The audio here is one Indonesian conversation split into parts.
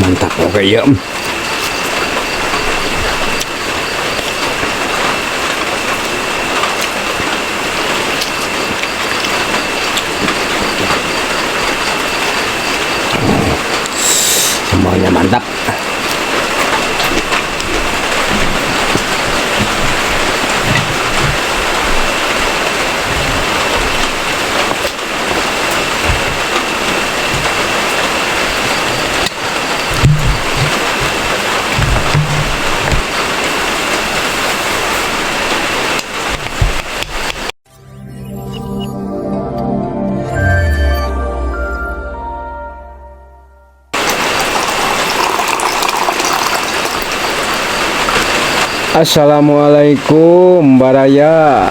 Mantap, oke ya. Semuanya mantap. Assalamualaikum Baraya.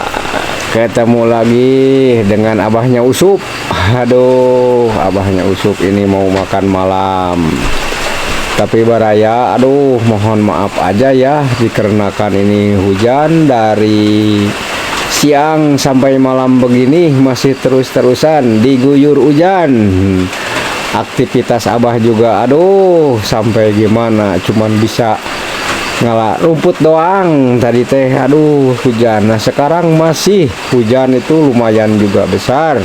Ketemu lagi dengan abahnya Usup. Aduh, abahnya Usup ini mau makan malam. Tapi Baraya, aduh mohon maaf aja ya, dikarenakan ini hujan dari siang sampai malam begini masih terus-terusan diguyur hujan. Aktivitas abah juga aduh sampai gimana, cuman bisa ngalah rumput doang tadi teh. Aduh hujan. Nah sekarang masih hujan itu lumayan juga besar.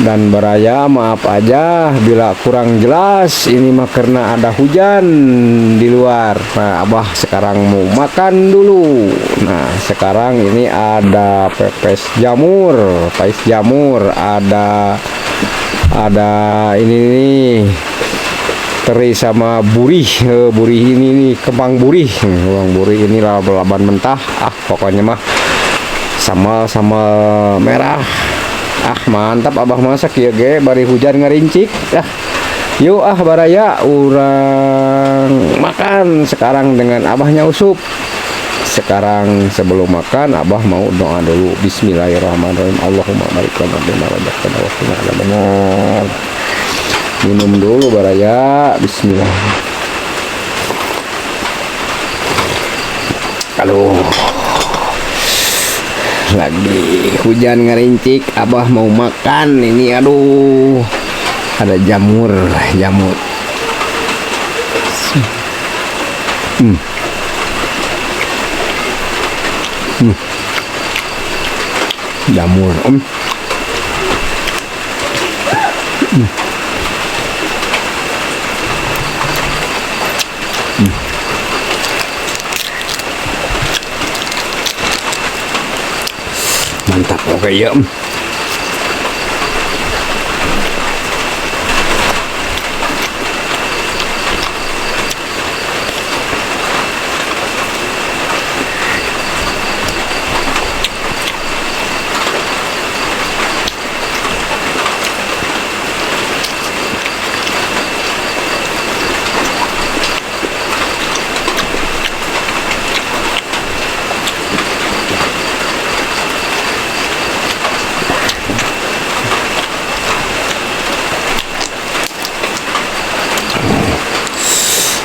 Dan Baraya maaf aja bila kurang jelas, ini mah karena ada hujan di luar. Nah abah sekarang mau makan dulu. Nah sekarang ini ada pepes jamur, ada ini nih teri sama burih. Burih ini nih kembang burih ini lalapan mentah. Pokoknya mah sambal merah. Mantap abah masak ya ge, bari hujan ngerincik. Yuk Baraya, urang makan sekarang dengan abahnya Usup. Sekarang sebelum makan abah mau doa dulu. Bismillahirrahmanirrahim. Allahumma barik lana bima razaqtana wa qina adzabannar. Minum dulu Baraya. Bismillah. Aduh, lagi hujan ngerincik, abah mau makan ini. Aduh, ada jamur. Jamur. Mantap, oke ya.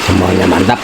Semuanya mantap.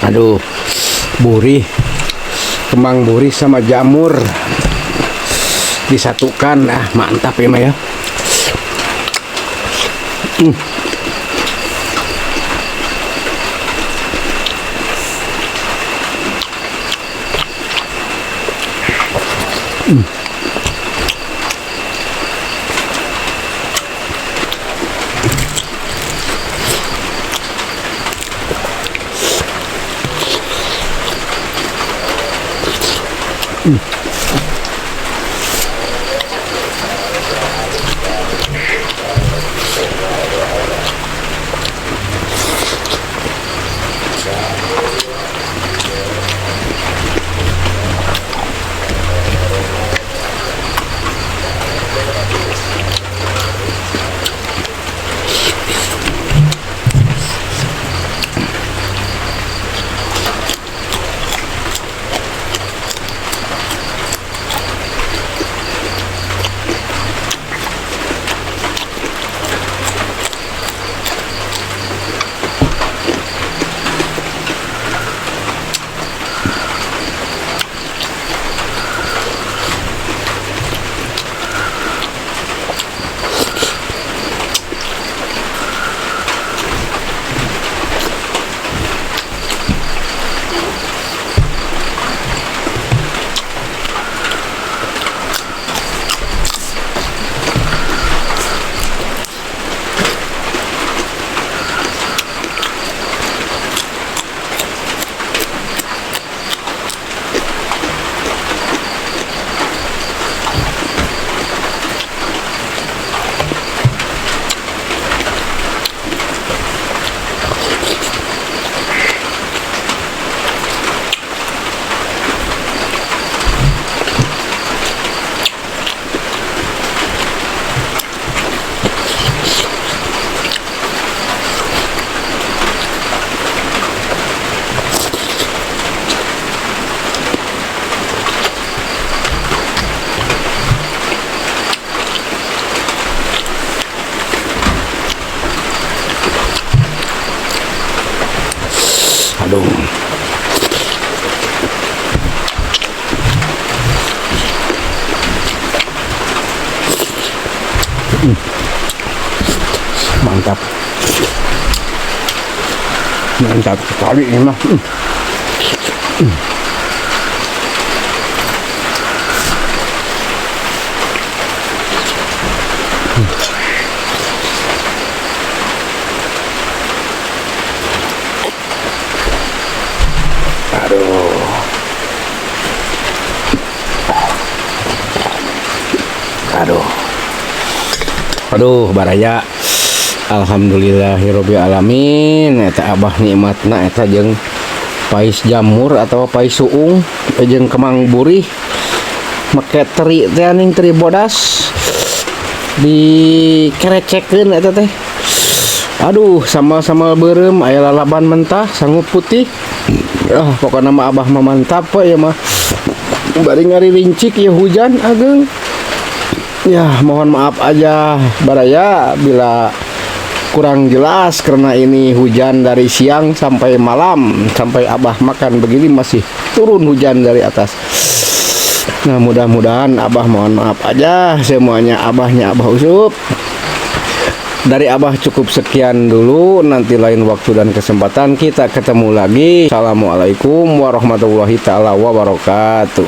Aduh, gurih, kembang gurih sama jamur disatukan, mantap ya Maya. Aduh. Mantap. Mantap sekali ini mah. Aduh. Aduh. Aduh, baraya. Alhamdulillahirabbil alamin. Eta abah nikmatna eta jeung Pepes Jamur atau Pepes suung jeung kemang gurih make teri teh ning teri bodas dikerecekeun eta teh. Aduh, sama-sama beureum aya lalapan mentah sanggup putih. Pokoknya mah abah mah mantap we ya mah. Bari ngarincik ya hujan ageung. Ya, mohon maaf aja baraya bila kurang jelas karena ini hujan dari siang sampai malam, sampai abah makan begini masih turun hujan dari atas. Nah, mudah-mudahan abah mohon maaf aja semuanya, abahnya abah usup. Dari abah cukup sekian dulu, nanti lain waktu dan kesempatan kita ketemu lagi. Assalamualaikum warahmatullahi taala wabarakatuh.